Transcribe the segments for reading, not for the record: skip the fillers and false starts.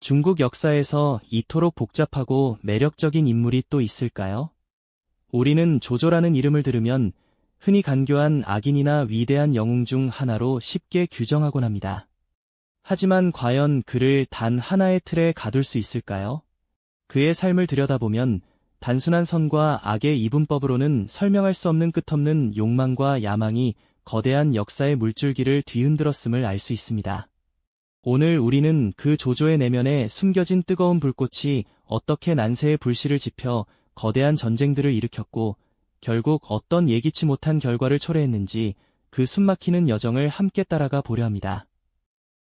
중국 역사에서 이토록 복잡하고 매력적인 인물이 또 있을까요? 우리는 조조라는 이름을 들으면 흔히 간교한 악인이나 위대한 영웅 중 하나로 쉽게 규정하곤 합니다. 하지만 과연 그를 단 하나의 틀에 가둘 수 있을까요? 그의 삶을 들여다보면 단순한 선과 악의 이분법으로는 설명할 수 없는 끝없는 욕망과 야망이 거대한 역사의 물줄기를 뒤흔들었음을 알 수 있습니다. 오늘 우리는 그 조조의 내면에 숨겨진 뜨거운 불꽃이 어떻게 난세의 불씨를 지펴 거대한 전쟁들을 일으켰고 결국 어떤 예기치 못한 결과를 초래했는지 그 숨막히는 여정을 함께 따라가 보려 합니다.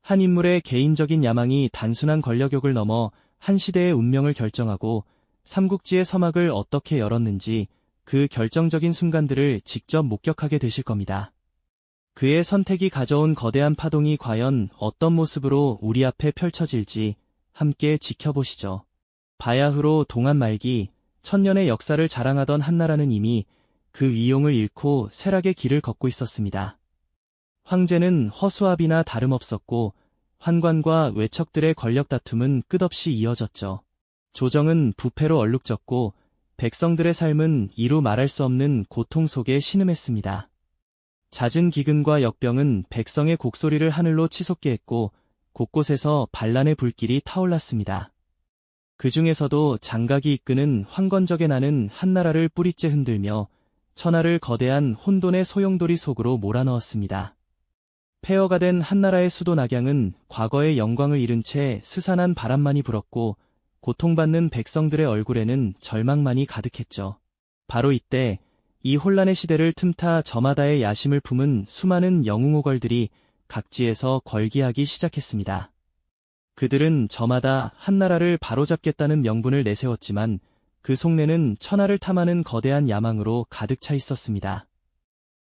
한 인물의 개인적인 야망이 단순한 권력욕을 넘어 한 시대의 운명을 결정하고 삼국지의 서막을 어떻게 열었는지 그 결정적인 순간들을 직접 목격하게 되실 겁니다. 그의 선택이 가져온 거대한 파동이 과연 어떤 모습으로 우리 앞에 펼쳐질지 함께 지켜보시죠. 바야흐로 동안 말기 천년의 역사를 자랑하던 한나라는 이미 그 위용을 잃고 쇠락의 길을 걷고 있었습니다. 황제는 허수아비나 다름없었고 환관과 외척들의 권력 다툼은 끝없이 이어졌죠. 조정은 부패로 얼룩졌고 백성들의 삶은 이루 말할 수 없는 고통 속에 신음했습니다. 잦은 기근과 역병은 백성의 곡소리를 하늘로 치솟게 했고 곳곳에서 반란의 불길이 타올랐습니다. 그 중에서도 장각이 이끄는 황건적의 나는 한나라를 뿌리째 흔들며 천하를 거대한 혼돈의 소용돌이 속으로 몰아넣었습니다. 폐허가 된 한나라의 수도 낙양은 과거의 영광을 잃은 채 스산한 바람만이 불었고 고통받는 백성들의 얼굴에는 절망만이 가득했죠. 바로 이때 이 혼란의 시대를 틈타 저마다의 야심을 품은 수많은 영웅오걸들이 각지에서 걸기하기 시작했습니다. 그들은 저마다 한나라를 바로잡겠다는 명분을 내세웠지만 그 속내는 천하를 탐하는 거대한 야망으로 가득 차 있었습니다.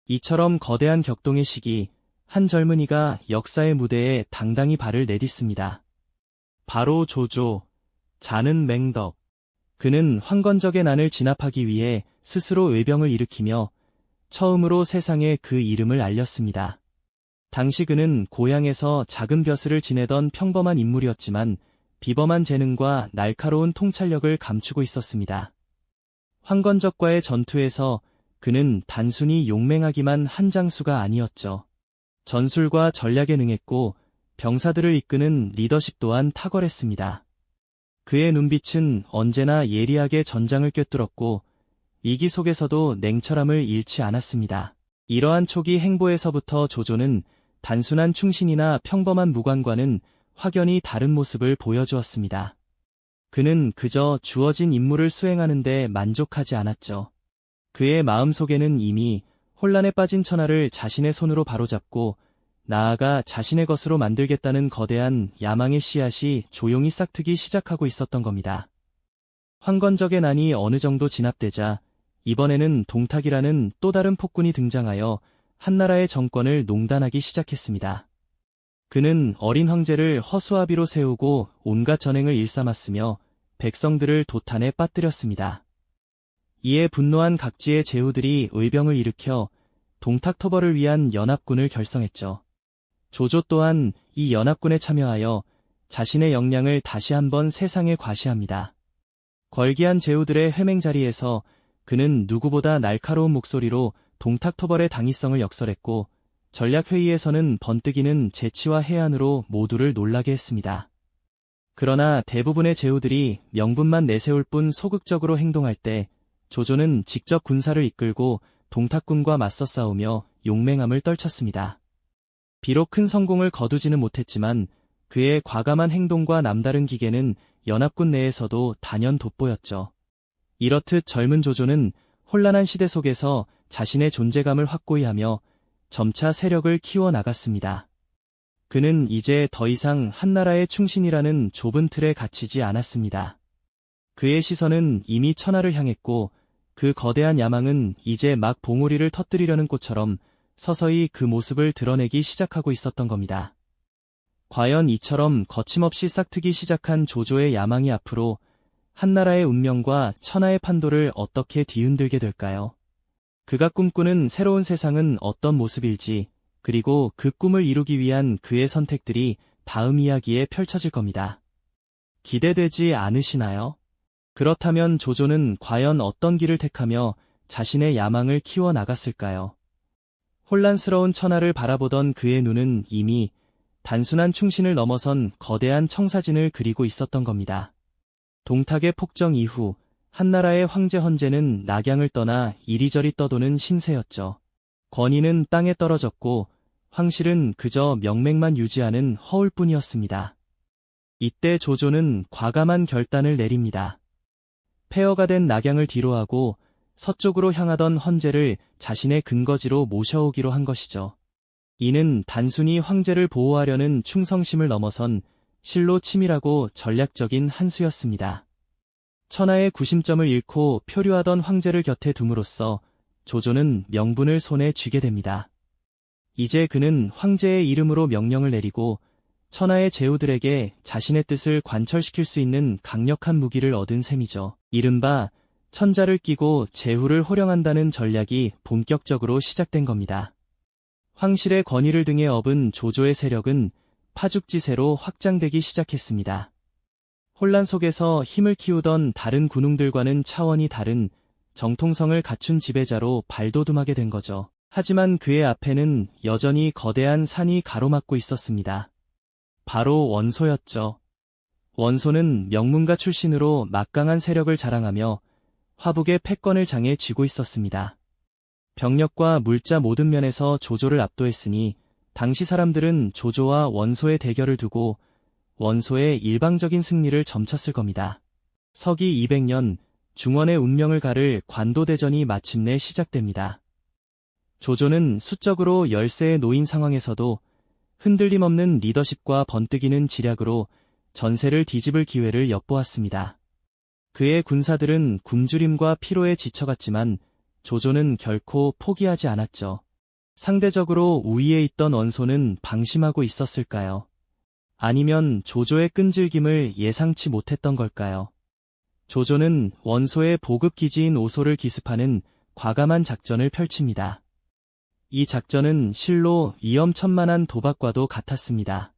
이처럼 거대한 격동의 시기, 한 젊은이가 역사의 무대에 당당히 발을 내딛습니다. 바로 조조, 자는 맹덕. 그는 황건적의 난을 진압하기 위해 스스로 의병을 일으키며 처음으로 세상에 그 이름을 알렸습니다. 당시 그는 고향에서 작은 벼슬을 지내던 평범한 인물이었지만 비범한 재능과 날카로운 통찰력을 감추고 있었습니다. 황건적과의 전투에서 그는 단순히 용맹하기만 한 장수가 아니었죠. 전술과 전략에 능했고 병사들을 이끄는 리더십 또한 탁월했습니다. 그의 눈빛은 언제나 예리하게 전장을 꿰뚫었고 위기 속에서도 냉철함을 잃지 않았습니다. 이러한 초기 행보에서부터 조조는 단순한 충신이나 평범한 무관과는 확연히 다른 모습을 보여주었습니다. 그는 그저 주어진 임무를 수행하는 데 만족하지 않았죠. 그의 마음속에는 이미 혼란에 빠진 천하를 자신의 손으로 바로잡고 나아가 자신의 것으로 만들겠다는 거대한 야망의 씨앗이 조용히 싹트기 시작하고 있었던 겁니다. 황건적의 난이 어느 정도 진압되자 이번에는 동탁이라는 또 다른 폭군이 등장하여 한나라의 정권을 농단하기 시작했습니다. 그는 어린 황제를 허수아비로 세우고 온갖 전횡을 일삼았으며 백성들을 도탄에 빠뜨렸습니다. 이에 분노한 각지의 제후들이 의병을 일으켜 동탁토벌을 위한 연합군을 결성했죠. 조조 또한 이 연합군에 참여하여 자신의 역량을 다시 한번 세상에 과시합니다. 걸기한 제후들의 회맹 자리에서 그는 누구보다 날카로운 목소리로 동탁토벌의 당위성을 역설했고 전략회의에서는 번뜩이는 재치와 해안으로 모두를 놀라게 했습니다. 그러나 대부분의 제후들이 명분만 내세울 뿐 소극적으로 행동할 때 조조는 직접 군사를 이끌고 동탁군과 맞서 싸우며 용맹함을 떨쳤습니다. 비록 큰 성공을 거두지는 못했지만 그의 과감한 행동과 남다른 기계는 연합군 내에서도 단연 돋보였죠. 이렇듯 젊은 조조는 혼란한 시대 속에서 자신의 존재감을 확고히 하며 점차 세력을 키워나갔습니다. 그는 이제 더 이상 한나라의 충신이라는 좁은 틀에 갇히지 않았습니다. 그의 시선은 이미 천하를 향했고 그 거대한 야망은 이제 막 봉우리를 터뜨리려는 꽃처럼 서서히 그 모습을 드러내기 시작하고 있었던 겁니다. 과연 이처럼 거침없이 싹트기 시작한 조조의 야망이 앞으로 한나라의 운명과 천하의 판도를 어떻게 뒤흔들게 될까요? 그가 꿈꾸는 새로운 세상은 어떤 모습일지, 그리고 그 꿈을 이루기 위한 그의 선택들이 다음 이야기에 펼쳐질 겁니다. 기대되지 않으시나요? 그렇다면 조조는 과연 어떤 길을 택하며 자신의 야망을 키워나갔을까요? 혼란스러운 천하를 바라보던 그의 눈은 이미 단순한 충신을 넘어선 거대한 청사진을 그리고 있었던 겁니다. 동탁의 폭정 이후 한나라의 황제 헌제는 낙양을 떠나 이리저리 떠도는 신세였죠. 권위는 땅에 떨어졌고 황실은 그저 명맥만 유지하는 허울뿐이었습니다. 이때 조조는 과감한 결단을 내립니다. 폐허가 된 낙양을 뒤로하고 서쪽으로 향하던 헌제를 자신의 근거지로 모셔오기로 한 것이죠. 이는 단순히 황제를 보호하려는 충성심을 넘어선 실로 치밀하고 전략적인 한 수였습니다. 천하의 구심점을 잃고 표류하던 황제를 곁에 둠으로써 조조는 명분을 손에 쥐게 됩니다. 이제 그는 황제의 이름으로 명령을 내리고 천하의 제후들에게 자신의 뜻을 관철시킬 수 있는 강력한 무기를 얻은 셈이죠. 이른바 천자를 끼고 제후를 호령한다는 전략이 본격적으로 시작된 겁니다. 황실의 권위를 등에 업은 조조의 세력은 파죽지세로 확장되기 시작했습니다. 혼란 속에서 힘을 키우던 다른 군웅들과는 차원이 다른 정통성을 갖춘 지배자로 발돋움하게 된 거죠. 하지만 그의 앞에는 여전히 거대한 산이 가로막고 있었습니다. 바로 원소였죠. 원소는 명문가 출신으로 막강한 세력을 자랑하며 화북의 패권을 장에 쥐고 있었습니다. 병력과 물자 모든 면에서 조조를 압도했으니 당시 사람들은 조조와 원소의 대결을 두고 원소의 일방적인 승리를 점쳤을 겁니다. 서기 200년 중원의 운명을 가를 관도대전이 마침내 시작됩니다. 조조는 수적으로 열세에 놓인 상황에서도 흔들림 없는 리더십과 번뜩이는 지략으로 전세를 뒤집을 기회를 엿보았습니다. 그의 군사들은 굶주림과 피로에 지쳐갔지만 조조는 결코 포기하지 않았죠. 상대적으로 우위에 있던 원소는 방심하고 있었을까요? 아니면 조조의 끈질김을 예상치 못했던 걸까요? 조조는 원소의 보급기지인 오소를 기습하는 과감한 작전을 펼칩니다. 이 작전은 실로 위험천만한 도박과도 같았습니다.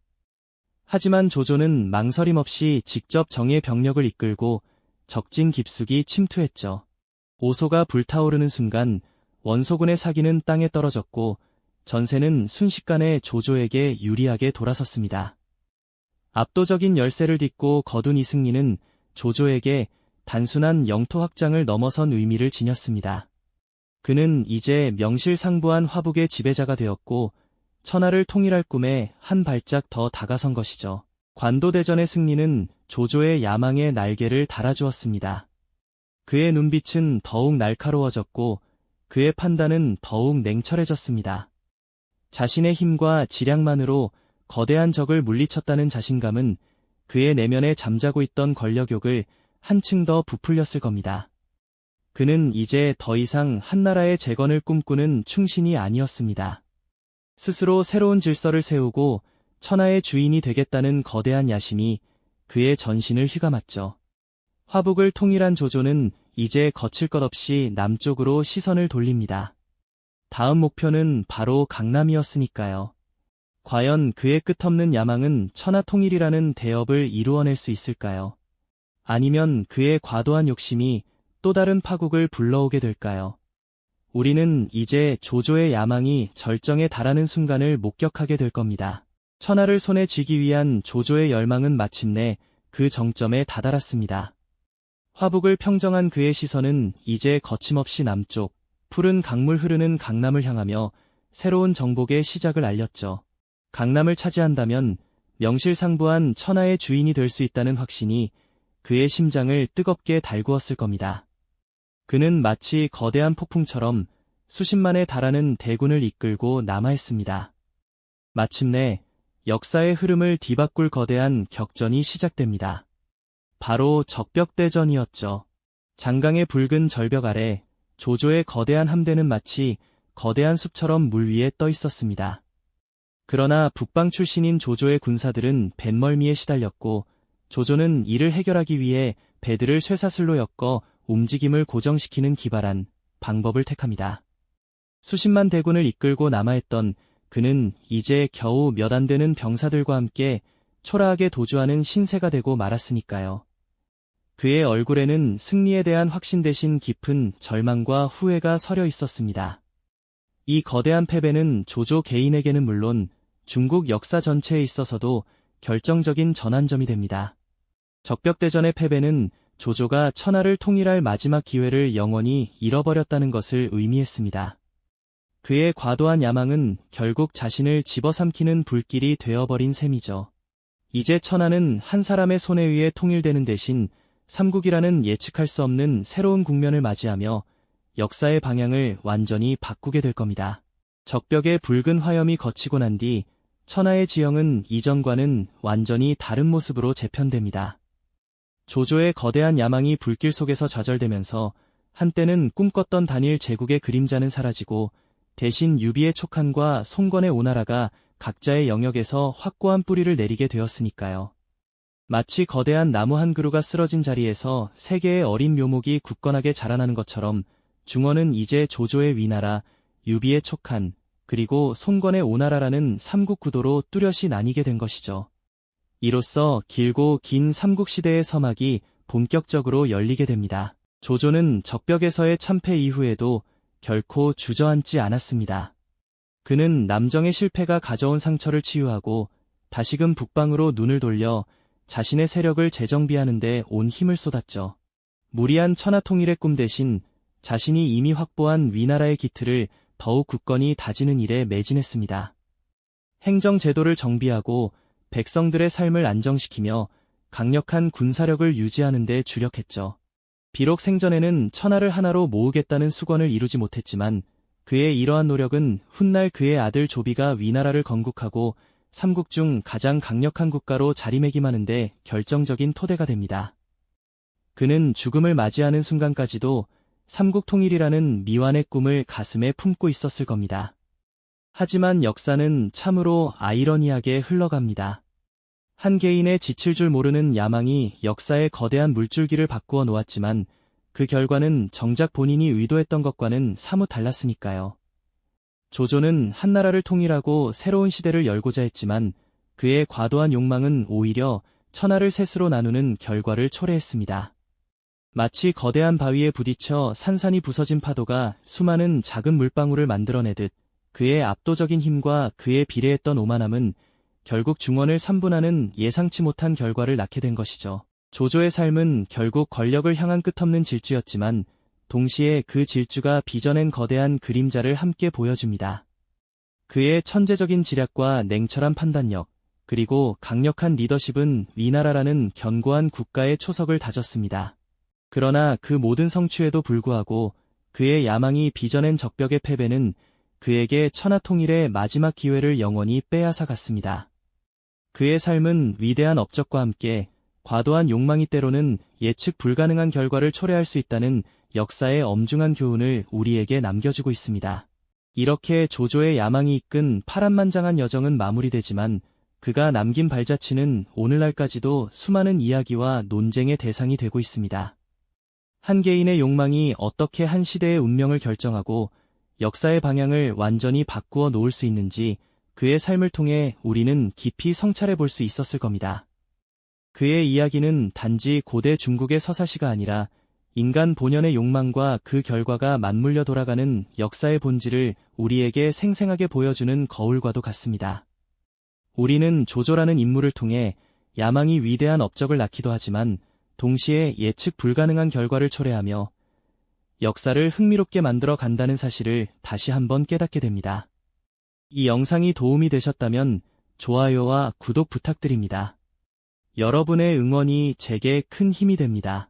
하지만 조조는 망설임 없이 직접 정예 병력을 이끌고 적진 깊숙이 침투했죠. 오소가 불타오르는 순간 원소군의 사기는 땅에 떨어졌고 전세는 순식간에 조조에게 유리하게 돌아섰습니다. 압도적인 열세를 딛고 거둔 이 승리는 조조에게 단순한 영토 확장을 넘어선 의미를 지녔습니다. 그는 이제 명실상부한 화북의 지배자가 되었고 천하를 통일할 꿈에 한 발짝 더 다가선 것이죠. 관도대전의 승리는 조조의 야망의 날개를 달아주었습니다. 그의 눈빛은 더욱 날카로워졌고 그의 판단은 더욱 냉철해졌습니다. 자신의 힘과 지략만으로 거대한 적을 물리쳤다는 자신감은 그의 내면에 잠자고 있던 권력욕을 한층 더 부풀렸을 겁니다. 그는 이제 더 이상 한나라의 재건을 꿈꾸는 충신이 아니었습니다. 스스로 새로운 질서를 세우고 천하의 주인이 되겠다는 거대한 야심이 그의 전신을 휘감았죠. 화북을 통일한 조조는 이제 거칠 것 없이 남쪽으로 시선을 돌립니다. 다음 목표는 바로 강남이었으니까요. 과연 그의 끝없는 야망은 천하 통일이라는 대업을 이루어낼 수 있을까요? 아니면 그의 과도한 욕심이 또 다른 파국을 불러오게 될까요? 우리는 이제 조조의 야망이 절정에 달하는 순간을 목격하게 될 겁니다. 천하를 손에 쥐기 위한 조조의 열망은 마침내 그 정점에 다다랐습니다. 화북을 평정한 그의 시선은 이제 거침없이 남쪽, 푸른 강물 흐르는 강남을 향하며 새로운 정복의 시작을 알렸죠. 강남을 차지한다면 명실상부한 천하의 주인이 될 수 있다는 확신이 그의 심장을 뜨겁게 달구었을 겁니다. 그는 마치 거대한 폭풍처럼 수십만에 달하는 대군을 이끌고 남하했습니다. 마침내 역사의 흐름을 뒤바꿀 거대한 격전이 시작됩니다. 바로 적벽대전이었죠. 장강의 붉은 절벽 아래 조조의 거대한 함대는 마치 거대한 숲처럼 물 위에 떠 있었습니다. 그러나 북방 출신인 조조의 군사들은 뱃멀미에 시달렸고 조조는 이를 해결하기 위해 배들을 쇠사슬로 엮어 움직임을 고정시키는 기발한 방법을 택합니다. 수십만 대군을 이끌고 남하했던 그는 이제 겨우 몇 안 되는 병사들과 함께 초라하게 도주하는 신세가 되고 말았으니까요. 그의 얼굴에는 승리에 대한 확신 대신 깊은 절망과 후회가 서려 있었습니다. 이 거대한 패배는 조조 개인에게는 물론 중국 역사 전체에 있어서도 결정적인 전환점이 됩니다. 적벽대전의 패배는 조조가 천하를 통일할 마지막 기회를 영원히 잃어버렸다는 것을 의미했습니다. 그의 과도한 야망은 결국 자신을 집어삼키는 불길이 되어버린 셈이죠. 이제 천하는 한 사람의 손에 의해 통일되는 대신 삼국이라는 예측할 수 없는 새로운 국면을 맞이하며 역사의 방향을 완전히 바꾸게 될 겁니다. 적벽의 붉은 화염이 걷히고 난 뒤 천하의 지형은 이전과는 완전히 다른 모습으로 재편됩니다. 조조의 거대한 야망이 불길 속에서 좌절되면서 한때는 꿈꿨던 단일 제국의 그림자는 사라지고 대신 유비의 촉한과 송건의 오나라가 각자의 영역에서 확고한 뿌리를 내리게 되었으니까요. 마치 거대한 나무 한 그루가 쓰러진 자리에서 세 개의 어린 묘목이 굳건하게 자라나는 것처럼 중원은 이제 조조의 위나라, 유비의 촉한, 그리고 송건의 오나라라는 삼국 구도로 뚜렷이 나뉘게 된 것이죠. 이로써 길고 긴 삼국시대의 서막이 본격적으로 열리게 됩니다. 조조는 적벽에서의 참패 이후에도 결코 주저앉지 않았습니다. 그는 남정의 실패가 가져온 상처를 치유하고 다시금 북방으로 눈을 돌려 자신의 세력을 재정비하는 데 온 힘을 쏟았죠. 무리한 천하 통일의 꿈 대신 자신이 이미 확보한 위나라의 기틀을 더욱 굳건히 다지는 일에 매진했습니다. 행정제도를 정비하고 백성들의 삶을 안정시키며 강력한 군사력을 유지하는 데 주력했죠. 비록 생전에는 천하를 하나로 모으겠다는 수건을 이루지 못했지만 그의 이러한 노력은 훗날 그의 아들 조비가 위나라를 건국하고 삼국 중 가장 강력한 국가로 자리매김하는 데 결정적인 토대가 됩니다. 그는 죽음을 맞이하는 순간까지도 삼국 통일이라는 미완의 꿈을 가슴에 품고 있었을 겁니다. 하지만 역사는 참으로 아이러니하게 흘러갑니다. 한 개인의 지칠 줄 모르는 야망이 역사의 거대한 물줄기를 바꾸어 놓았지만 그 결과는 정작 본인이 의도했던 것과는 사뭇 달랐으니까요. 조조는 한나라를 통일하고 새로운 시대를 열고자 했지만 그의 과도한 욕망은 오히려 천하를 셋으로 나누는 결과를 초래했습니다. 마치 거대한 바위에 부딪혀 산산이 부서진 파도가 수많은 작은 물방울을 만들어내듯 그의 압도적인 힘과 그에 비례했던 오만함은 결국 중원을 3분하는 예상치 못한 결과를 낳게 된 것이죠. 조조의 삶은 결국 권력을 향한 끝없는 질주였지만 동시에 그 질주가 빚어낸 거대한 그림자를 함께 보여줍니다. 그의 천재적인 지략과 냉철한 판단력, 그리고 강력한 리더십은 위나라라는 견고한 국가의 초석을 다졌습니다. 그러나 그 모든 성취에도 불구하고 그의 야망이 빚어낸 적벽의 패배는 그에게 천하 통일의 마지막 기회를 영원히 빼앗아 갔습니다. 그의 삶은 위대한 업적과 함께 과도한 욕망이 때로는 예측 불가능한 결과를 초래할 수 있다는 역사의 엄중한 교훈을 우리에게 남겨주고 있습니다. 이렇게 조조의 야망이 이끈 파란만장한 여정은 마무리되지만 그가 남긴 발자취는 오늘날까지도 수많은 이야기와 논쟁의 대상이 되고 있습니다. 한 개인의 욕망이 어떻게 한 시대의 운명을 결정하고 역사의 방향을 완전히 바꾸어 놓을 수 있는지 그의 삶을 통해 우리는 깊이 성찰해 볼 수 있었을 겁니다. 그의 이야기는 단지 고대 중국의 서사시가 아니라 인간 본연의 욕망과 그 결과가 맞물려 돌아가는 역사의 본질을 우리에게 생생하게 보여주는 거울과도 같습니다. 우리는 조조라는 인물을 통해 야망이 위대한 업적을 낳기도 하지만 동시에 예측 불가능한 결과를 초래하며 역사를 흥미롭게 만들어 간다는 사실을 다시 한번 깨닫게 됩니다. 이 영상이 도움이 되셨다면 좋아요와 구독 부탁드립니다. 여러분의 응원이 제게 큰 힘이 됩니다.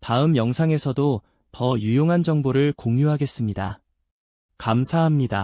다음 영상에서도 더 유용한 정보를 공유하겠습니다. 감사합니다.